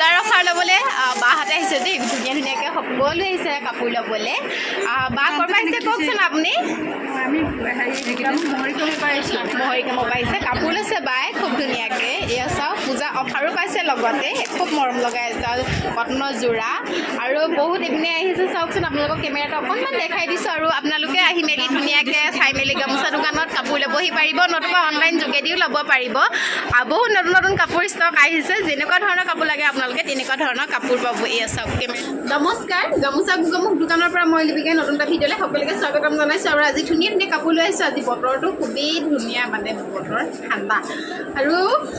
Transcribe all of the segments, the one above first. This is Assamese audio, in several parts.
পূজাৰ অফাৰ ল'বলৈ বাহঁতে আহিছে দেই ধুনীয়া ধুনীয়াকৈ সকলো আহিছে কাপোৰ ল'বলৈ বা ক'ৰ পৰা আহিছে কওকচোন আপুনি আমি মহৰিকাম পাইছে কাপোৰ লৈছে বাই খুব ধুনীয়াকৈ এয়া চাওক পূজা অফাৰো পাইছে লগতে খুব মৰম লগাই কটনৰ যোৰা আৰু বহুত ইপিনে আহিছে চাওকচোন আপোনালোকক কেমেৰাটো অকণমান দেখাই দিছোঁ আৰু আপোনালোকে আহি মেলি ধুনীয়াকৈ চাই মেলি গামোচা দোকানত কাপোৰ ল'বহি পাৰিব নতুবা অনলাইন যোগেদিও ল'ব পাৰিব বহুত নতুন নতুন কাপোৰ ষ্টক আহিছে যেনেকুৱা ধৰণৰ কাপোৰ লাগে আপোনালোকে তেনেকুৱা ধৰণৰ কাপোৰ পাব এয়া চাওক কেমেৰা নমস্কাৰ গামোচা গুগামুখ দোকানৰ পৰা মই লিপিকাই নতুন এটা ভিডিঅ'লৈ সকলোকে স্বাগতম জনাইছোঁ আৰু আজি ধুনীয়া ধুনীয়া কাপোৰ লৈ আহিছোঁ আজি বতৰটো খুবেই ধুনীয়া মানে বতৰ ঠাণ্ডা আৰু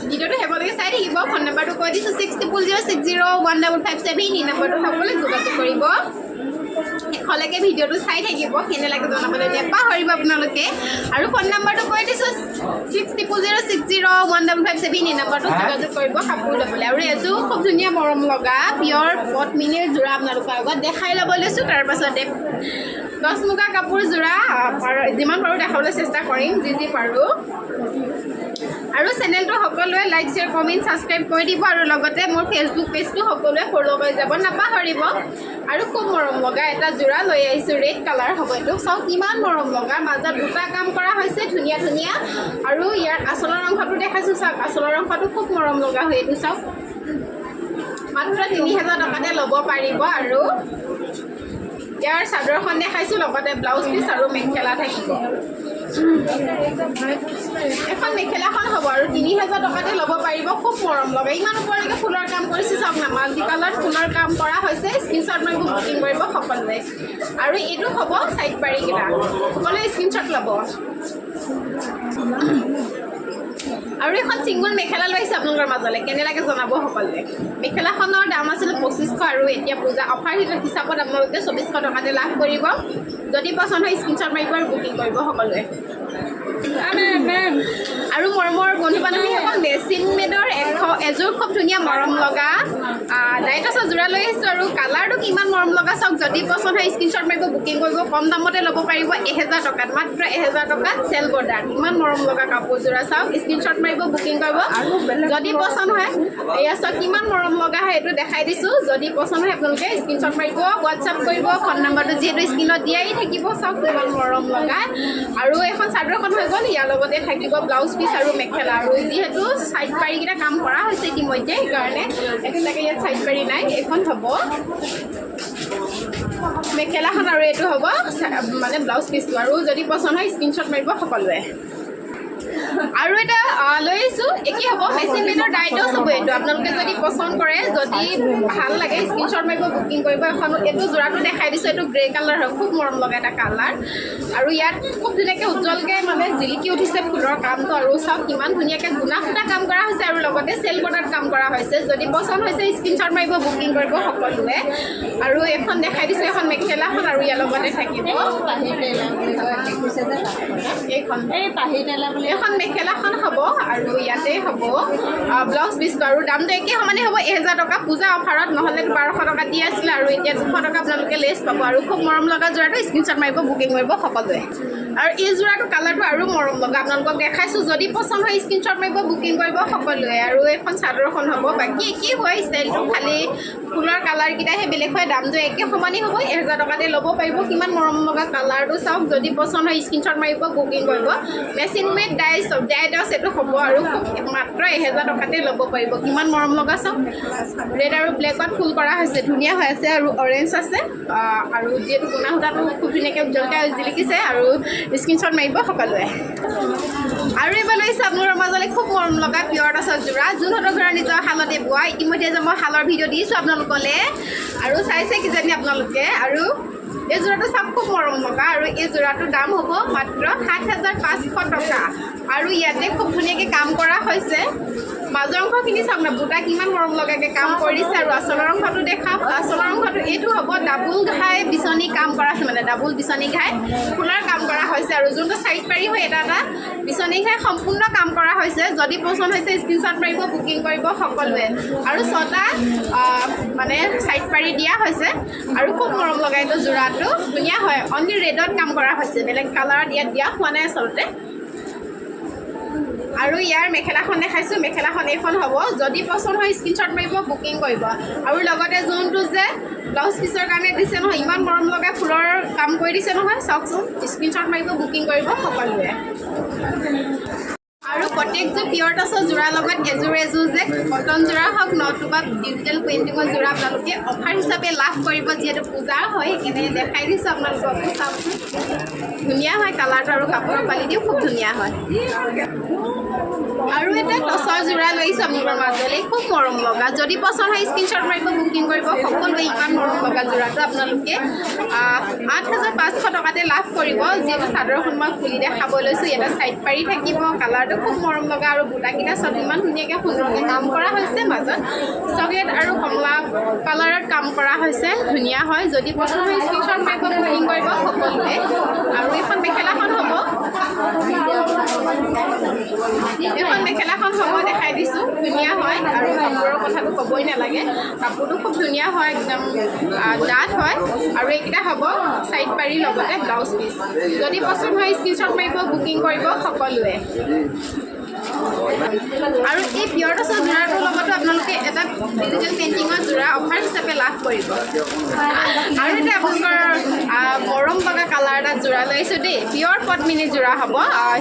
ভিডিঅ'টো শেষলৈকে চাই থাকিব ফোন নম্বৰটো কৈ দিছোঁ 6006015557 এই নম্বৰটো সকলোৱে যোগাযোগ কৰিব শেষলৈকে ভিডিঅ'টো চাই থাকিব কেনে লাগে জনাবলৈ নেপাহৰিব আপোনালোকে আৰু ফোন নম্বৰটো কৈ দিছোঁ 6006015557 এই নম্বৰটো যোগাযোগ কৰিব কাপোৰ ল'বলৈ আৰু এযোৰ খুব ধুনীয়া মৰম লগা পিয়ৰ পদ্মিনীৰ যোৰা আপোনালোকৰ আগত দেখাই ল'ব লৈছোঁ তাৰপাছতে দছ মুগা কাপোৰ যোৰা যিমান পাৰোঁ দেখাবলৈ চেষ্টা কৰিম যি পাৰোঁ আৰু চেনেলটো সকলোৱে লাইক শ্বেয়াৰ কমেণ্ট ছাবস্ক্ৰাইব কৰি দিব আৰু লগতে মোৰ ফেচবুক পেজটো সকলোৱে ফ'ল' কৰি যাব নাপাহৰিব আৰু খুব মৰম লগা এটা যোৰা লৈ আহিছোঁ ৰেড কালাৰ হ'ব এইটো চাওক কিমান মৰম লগা মাজত দুটা কাম কৰা হৈছে ধুনীয়া ধুনীয়া আৰু ইয়াৰ আচলৰ অংশটো দেখাইছোঁ চাওক আচলৰ অংশটো খুব মৰম লগা হয় এইটো চাওক মাত্ৰ 3000 টকাতে ল'ব পাৰিব আৰু ইয়াৰ চাদৰখন দেখাইছোঁ লগতে ব্লাউজ পিচ আৰু মেখেলা থাকিব এখন মেখেলাখন হ'ব আৰু 3000 টকাতে ল'ব পাৰিব খুব মৰম লগা ইমান ওপৰলৈকে ফুলৰ কাম কৰিছে চাওক না মাল্টি কালাৰত ফুলৰ কাম কৰা হৈছে স্ক্ৰীনশ্বট মাৰিব বুকিং কৰিব সকলোৱে আৰু এইটো হ'ব চাইড পাৰিকেইটা সকলোৱে স্ক্ৰীনশ্বট ল'ব আৰু এখন চিংগুল মেখেলা লৈ আহিছে আপোনালোকৰ মাজলৈ কেনে লাগে জনাব সকলোৱে মেখেলাখনৰ দাম আছিলে 2500 আৰু এতিয়া পূজা অফাৰ হিচাপত আপোনালোকে 2400 টকাতে লাভ কৰিব যদি পচন্দ হয় স্ক্ৰীনশ্বট মাৰিব আৰু বুকিং কৰিব সকলোৱে আৰু মৰমৰ বন্ধু বান্ধৱীসকল মেচিন মেডৰ এযোৰ খুব ধুনীয়া মৰম লগা ডাইটছৰ যোৰা লৈ আহিছোঁ আৰু কালাৰটো কিমান মৰম লগা চাওক যদি পচন্দ হয় স্ক্ৰীনশ্বট মাৰিব বুকিং কৰিব কম দামতে ল'ব পাৰিব 1000 টকাত মাত্ৰ 1000 টকাত চেল বৰ্ডাৰ ইমান মৰম লগা কাপোৰ যোৰা চাওক স্ক্ৰীনশ্বট মাৰিব বুকিং কৰিব যদি পচন্দ হয় এয়া চাওক কিমান মৰম লগা হয় এইটো দেখাই দিছোঁ যদি পচন্দ হয় আপোনালোকে স্ক্ৰীনশ্বট মাৰিব হোৱাটছআপ কৰিব ফোন নম্বৰটো যিহেতু স্ক্ৰীনত দিয়াই থাকিব চাওক কিমান মৰম লগা আৰু এখন চাদৰখন হৈ গ'ল ইয়াৰ লগতে থাকিব ব্লাউজ পিচ আৰু মেখেলা আৰু যিহেতু চাইড পাৰিকেইটা কাম কৰা হৈছে ইতিমধ্যে সেইকাৰণে একেলগে ইয়াত চাইড পাৰি নাই এইখন হ'ব মেখেলাখন আৰু এইটো হ'ব মানে ব্লাউজ পিচটো আৰু যদি পচন্দ হয় স্ক্ৰীনশ্বট মাৰিব সকলোৱে আৰু এটা লৈ আহিছোঁ একেই হ'ব মেচিন মেডৰ ডাইটছ হ'ব এইটো আপোনালোকে যদি পচন্দ কৰে যদি ভাল লাগে স্ক্ৰীনশ্বট মাৰিব বুকিং কৰিব এখন এইটো যোৰাটো দেখাই দিছোঁ এইটো গ্ৰে কালাৰ হয় খুব মৰম লগা এটা কালাৰ আৰু ইয়াত খুব ধুনীয়াকৈ উজ্জ্বলকৈ মানে জিলিকি উঠিছে ফুলৰ কামটো আৰু চাওক কিমান ধুনীয়াকৈ গুণা ফুটা কাম কৰা হৈছে আৰু লগতে চেল বৰ্ডাৰত কাম কৰা হৈছে যদি পচন্দ হৈছে স্ক্ৰীনশ্বট মাৰিব বুকিং কৰিব সকলোৱে আৰু এখন দেখাই দিছোঁ এখন মেখেলাখন আৰু ইয়াৰ লগতে থাকিব এইখন মেখেলাখন হ'ব আৰু ইয়াতে হ'ব ব্লাউজ পিচটো আৰু দামটো একে সমানে হ'ব 1000 টকা পূজা অফাৰত নহ'লে 1200 টকা দি আছিলে আৰু এতিয়া 200 টকা আপোনালোকে লেছ পাব আৰু খুব মৰম লগা যোৰাটো স্ক্ৰীনশ্বট মাৰিব বুকিং কৰিব সকলোৱে আৰু এই যোৰাটো কালাৰটো আৰু মৰম লগা আপোনালোকক দেখাইছোঁ যদি পচন্দ হয় স্ক্ৰীনশ্বট মাৰিব বুকিং কৰিব সকলোৱে আৰু এইখন চাদৰখন হ'ব বাকী একেই হয় ষ্টাইলটো খালি ফুলৰ কালাৰকেইটাহে বেলেগ হয় দামটো একে সমানেই হ'ব 1000 টকাতে ল'ব পাৰিব কিমান মৰম লগা কালাৰটো চাওক যদি পচন্দ হয় স্ক্ৰীনশ্বট মাৰিব বুকিং কৰিব মেচিন মেড ডাইটছ এইটো হ'ব আৰু মাত্ৰ 1000 টকাতে ল'ব পাৰিব কিমান মৰম লগা চাওক ৰেড আৰু ব্লেকত ফুল কৰা হৈছে ধুনীয়া হৈ আছে আৰু অৰেঞ্জ আছে আৰু যিহেতু গুণা সূতাটো খুব ধুনীয়াকৈ উজ্জ্বলকৈ জিলিকিছে আৰু স্ক্ৰীনশ্বট মাৰিব সকলোৱে আৰু এইবাৰ লৈছে আপোনালোকৰ মাজলৈ খুব মৰম লগা পিয়ৰ টচৰ যোৰা যোনহঁতৰ ঘৰৰ নিজৰ শালতে বোৱা ইতিমধ্যে যে মই শালৰ ভিডিঅ' দিছোঁ আপোনালোকলৈ আৰু চাইছে কিজানি আপোনালোকে আৰু এই যোৰাটো চাওক খুব মৰম লগা আৰু এই যোৰাটোৰ দাম হ'ব মাত্ৰ 7500 টকা আৰু ইয়াতে খুব ধুনীয়াকৈ কাম কৰা হৈছে মাজৰ অংশখিনি চাওক না বুটা কিমান মৰম লগাকৈ কাম কৰিছে আৰু আচলৰ অংশটো দেখাওক আচলৰ অংশটো এইটো হ'ব ডাবুল ঘাই বিচনী কাম কৰা আছে মানে ডাবুল বিচনী ঘাই ফুলৰ কাম কৰা হৈছে আৰু যোনটো চাইড পাৰি হয় এটা এটা বিচনী ঘাই সম্পূৰ্ণ কাম কৰা হৈছে যদি পচন্দ হৈছে স্ক্ৰীনশ্বট মাৰিব বুকিং কৰিব সকলোৱে আৰু 6টা মানে চাইড পাৰি দিয়া হৈছে আৰু খুব মৰম লগাই এইটো যোৰাটো ধুনীয়া হয় অনলি ৰেডত কাম কৰা হৈছে বেলেগ কালাৰত ইয়াত দিয়া হোৱা নাই আচলতে আৰু ইয়াৰ মেখেলাখন দেখাইছোঁ মেখেলাখন এইখন হ'ব যদি পচন্দ হয় স্ক্ৰীনশ্বট মাৰিব বুকিং কৰিব আৰু লগতে যোনটো যে ব্লাউজ পিচৰ কাৰণে দিছে নহয় ইমান মৰম লগা ফুলৰ কাম কৰি দিছে নহয় চাওকচোন স্ক্ৰীনশ্বট মাৰিব বুকিং কৰিব সকলোৱে আৰু প্ৰত্যেকযোৰ পিয়ৰ টচৰ যোৰাৰ লগত এযোৰ যে কটন যোৰা হওক নতুবা ডিজিটেল পেইণ্টিঙৰ যোৰা আপোনালোকে অফাৰ হিচাপে লাভ কৰিব যিহেতু পূজা হয় সেইকাৰণে দেখাই দিছোঁ আপোনালোকক চাওকচোন ধুনীয়া হয় কালাৰটো আৰু কাপোৰৰ কোৱালিটিও খুব ধুনীয়া হয় আৰু এটা টচৰ যোৰা লৈছোঁ আপোনালোকৰ মাজলৈ খুব মৰম লগা যদি পচন্দ হয় স্ক্ৰীনশ্বট মাৰিব বুকিং কৰিব সকলোৱে ইমান মৰম লগা যোৰাটো আপোনালোকে 8,500 টকাতে লাভ কৰিব যিহেতু চাদৰখন মই খুলি দেখাব লৈছোঁ এটা ছাইড পাৰি থাকিব কালাৰটো খুব মৰম লগা আৰু বুটাকেইটা চব ইমান ধুনীয়াকৈ সুন্দৰকৈ কাম কৰা হৈছে মাজত চকলেট আৰু কমলা কালাৰত কাম কৰা হৈছে ধুনীয়া হয় যদি পচন্দ হয় স্ক্ৰীনশ্বট মাৰিব বুকিং কৰিব সকলোৱে আৰু এইখন মেখেলাখন হ'ব দেখাই দিছোঁ ধুনীয়া হয় আৰু কাপোৰৰ কথাটো ক'বই নালাগে কাপোৰটো খুব ধুনীয়া হয় একদম ডাঠ হয় আৰু এইকেইটা হ'ব ছাইড পাৰি লগতে ব্লাউজ পিচ যদি পচন্দ হয় স্ক্ৰীনশ্বট মাৰিব বুকিং কৰিব সকলোৱে আৰু এই পিয়ৰ টচৰ যোৰাটোৰ লগতো আপোনালোকে এটা ডিজিটেল পেইণ্টিঙৰ যোৰা অফাৰ হিচাপে লাভ কৰিব আৰু এটা আপোনালোকৰ মৰম লগা কালাৰ এটা যোৰা লৈছোঁ দেই পিয়ৰ পদ্মিনী যোৰা হ'ব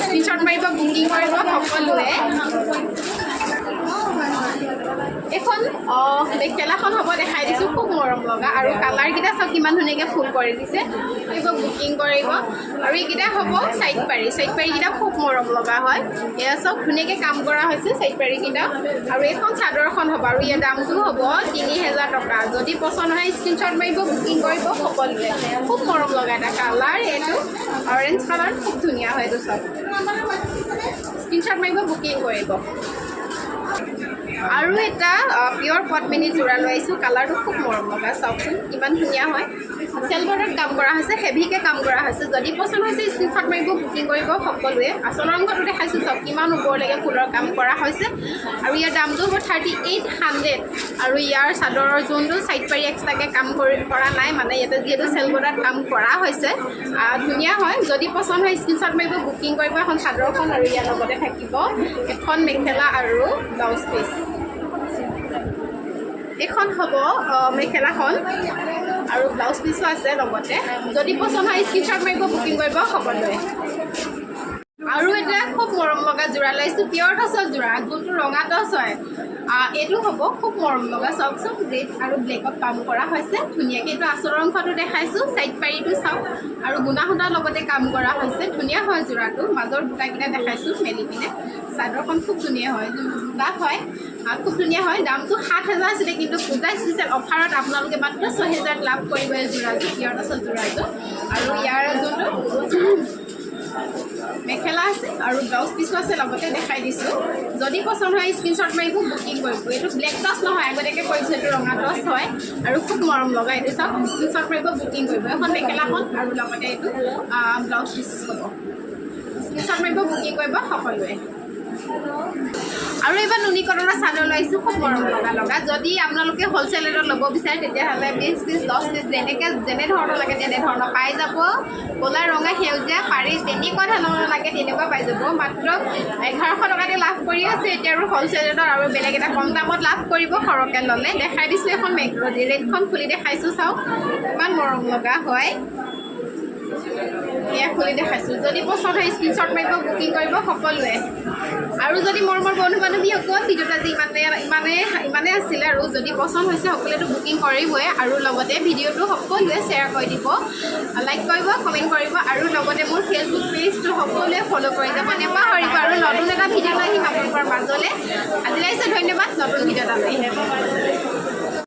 স্ক্ৰীনশ্বট মাৰিব বুকিং কৰিব সকলোৱে এখন মেখেলাখন হ'ব দেখাই দিছোঁ খুব মৰম লগা আৰু কালাৰকেইটা চব কিমান ধুনীয়াকৈ ফুল কৰি দিছে এইবোৰ বুকিং কৰিব আৰু এইকেইটা হ'ব ছাইড পাৰিকেইটা খুব মৰম লগা হয় এয়া চব ধুনীয়াকৈ কাম কৰা হৈছে ছাইড পাৰিকেইটা আৰু এইখন চাদৰখন হ'ব আৰু ইয়াৰ দামটো হ'ব 3,000 টকা যদি পচন্দ হয় স্ক্ৰীনশ্বট মাৰিব বুকিং কৰিব সকলোৱে খুব মৰম লগা এটা কালাৰ এইটো অৰেঞ্জ কালাৰ খুব ধুনীয়া হয় এইটো চব স্ক্ৰীনশ্বট মাৰিব বুকিং কৰিব আৰু এটা পিয়ৰ পদ্মিনী যোৰা লৈ আহিছোঁ কালাৰটো খুব মৰম লগা চাওকচোন ইমান ধুনীয়া হয় চেলবৰ্ডত কাম কৰা হৈছে হেভিকৈ কাম কৰা হৈছে যদি পচন্দ হৈছে স্ক্ৰীনশ্বট মাৰিব বুকিং কৰিব সকলোৱে আচল ৰংঘৰটো দেখাইছোঁ চব কিমান ওপৰলৈকে ফুলৰ কাম কৰা হৈছে আৰু ইয়াৰ দামটো হ'ব 3,800 আৰু ইয়াৰ চাদৰৰ যোনটো ছাইড পাৰি এক্সট্ৰাকৈ কাম কৰা নাই মানে ইয়াতে যিহেতু চেলবৰ্ডত কাম কৰা হৈছে ধুনীয়া হয় যদি পচন্দ হয় স্ক্ৰীনশ্বট মাৰিব বুকিং কৰিব এখন চাদৰখন আৰু ইয়াৰ লগতে থাকিব এখন মেখেলা আৰু ব্লাউজ পিচ এখন হ'ব মেখেলাখন আৰু ব্লাউজ পিচো আছে লগতে যদি পচন্দ হয় স্ক্ৰীনশ্বট মাৰিব বুকিং কৰিব সকলোৱে আৰু এটা খুব মৰম লগা যোৰা লৈছোঁ পিয়ৰ টচৰ যোৰা যোনটো ৰঙা টচ হয় এইটো হ'ব খুব মৰম লগা চাওকচোন ৰেড আৰু ব্লেকত কাম কৰা হৈছে ধুনীয়াকৈ এইটো আচলৰ অংশটো দেখাইছোঁ ছাইড পাৰিটো চাওক আৰু গুণা সূতাৰ লগতে কাম কৰা হৈছে ধুনীয়া হয় যোৰাটো মাজৰ বুটাকেইটা দেখাইছোঁ মেলি পিনে চাদৰখন খুব ধুনীয়া হয় ডাঠ হয় খুব ধুনীয়া হয় দামটো 7,000 আছিলে কিন্তু পূজা স্পেচিয়েল অফাৰত আপোনালোকে মাত্ৰ 6,000 লাভ কৰিব এই যোৰাটো পিয়ৰ টচৰ যোৰাটো আৰু ইয়াৰ যোনটো মেখেলা আছে আৰু ব্লাউজ পিচো আছে লগতে দেখাই দিছোঁ যদি পচন্দ হয় স্ক্ৰীনশ্বট মাৰিব বুকিং কৰিব এইটো ব্লেক টচ নহয় আগতীয়াকৈ কৈছোঁ এইটো ৰঙা টচ হয় আৰু খুব মৰম লগা এইটো চব স্ক্ৰীনশ্বট মাৰিব বুকিং কৰিব এখন মেখেলাখন আৰু লগতে এইটো ব্লাউজ পিচ হ'ব স্ক্ৰীনশ্বট মাৰিব বুকিং কৰিব সকলোৱে আৰু এইবাৰ নুনি কটনৰ চাদৰ লৈছোঁ খুব মৰম লগা যদি আপোনালোকে হ'লচেল ৰেটত ল'ব বিচাৰে তেতিয়াহ'লে 20 পিচ 10 পিচ যেনে ধৰণৰ লাগে তেনেধৰণৰ পাই যাব ক'লা ৰঙা সেউজীয়া পাৰি তেনেকুৱা ধৰণৰ লাগে তেনেকুৱা পাই যাব মাত্ৰ 1,100 টকাতে লাভ কৰি আছে এতিয়া আৰু হ'লচেল ৰেটত আৰু বেলেগ এটা কম দামত লাভ কৰিব সৰহকৈ ল'লে দেখাই দিছোঁ এখন মেকৰডি ৰেটখন খুলি দেখাইছোঁ চাওক ইমান মৰম লগা হয় এয়া খুলি দেখাইছোঁ যদি পচন্দ হয় স্ক্ৰীনশ্বট মাৰিব বুকিং কৰিব সকলোৱে আৰু যদি মোৰ বন্ধু বান্ধৱীসকল ভিডিঅ'টো আজি ইমানে আছিলে আৰু যদি পচন্দ হৈছে সকলোৱেতো বুকিং কৰিবই আৰু লগতে ভিডিঅ'টো সকলোৱে শ্বেয়াৰ কৰি দিব লাইক কৰিব কমেণ্ট কৰিব আৰু লগতে মোৰ ফেচবুক পেজটো সকলোৱে ফ'ল' কৰি যাব নেপাহৰিব আৰু নতুন এটা ভিডিঅ' লৈ আহিম আপোনালোকৰ মাজত